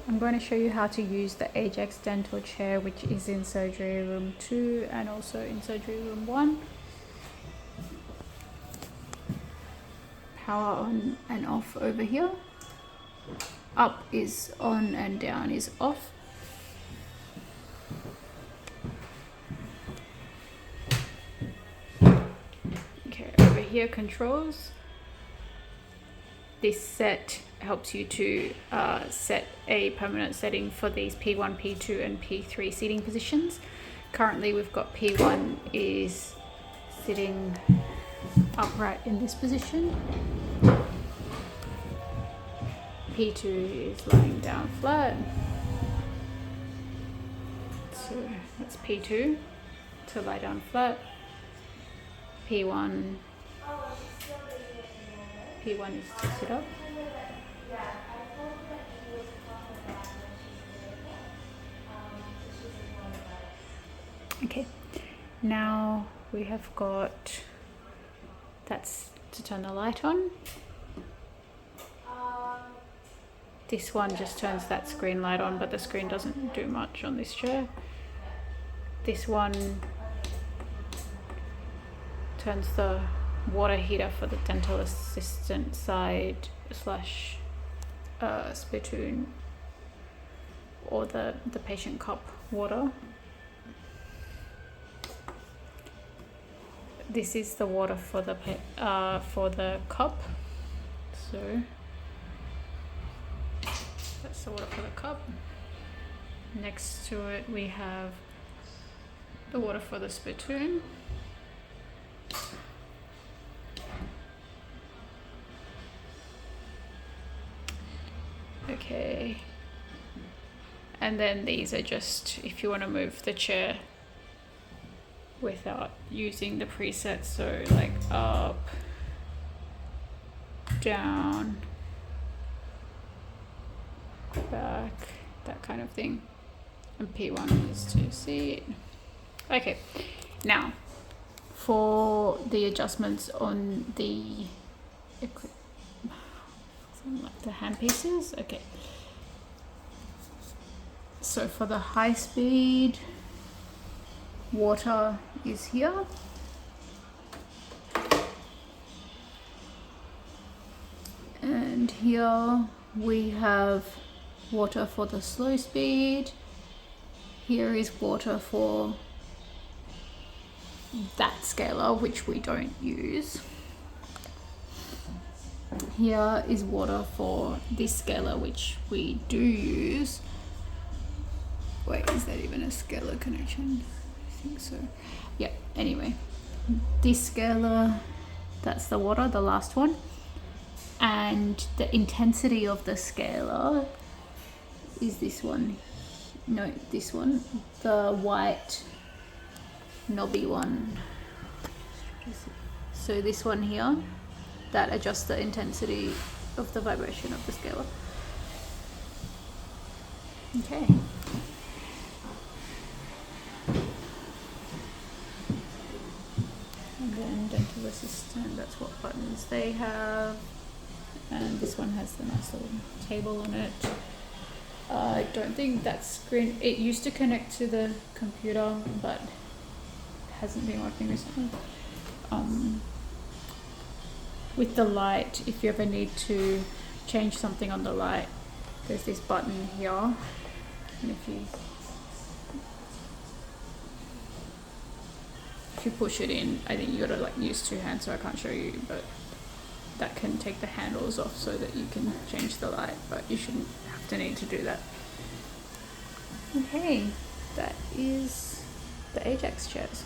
I'm going to show you how to use the Ajax Dental chair, which is in surgery room 2 and also in surgery room 1. Power on and off over here. Up is on and down is off. Okay, over here controls. This set helps you to set a permanent setting for these P1, P2 and P3 seating positions. Currently we've got P1 is sitting upright in this position. P2 is lying down flat. So that's P2 to lie down flat. P1 is to sit up. Okay, now we have got, that's to turn the light on. This one just turns that screen light on, but the screen doesn't do much on this chair. This one turns the water heater for the dental assistant side slash spittoon or the patient cup water. This is the water for the cup. So that's the water for the cup. Next to it we have the water for the spittoon. Okay, and then these are just if you want to move the chair without using the presets, so like up, down, back, that kind of thing. And P1 is to seat. Okay, now for the adjustments on the like the hand pieces. Okay, so for the high speed, water is here. And here we have water for the slow speed. Here is water for that scaler, which we don't use. Here is water for this scaler, which we do use. Wait, is that even a scaler connection? I think so. Yeah, anyway. This scaler, that's the water, the last one. And the intensity of the scaler is this one. No, this one. The white knobby one. So this one here, that adjusts the intensity of the vibration of the scaler. Okay. And then dental assistant, that's what buttons they have. And this one has the nice little table on it. I don't think that screen, it used to connect to the computer, but hasn't been working recently. With the light, if you ever need to change something on the light, there's this button here, and if you push it in, I think you gotta like use two hands, so I can't show you, but that can take the handles off so that you can change the light, but you shouldn't have to need to do that. Okay, that is the Ajax chairs.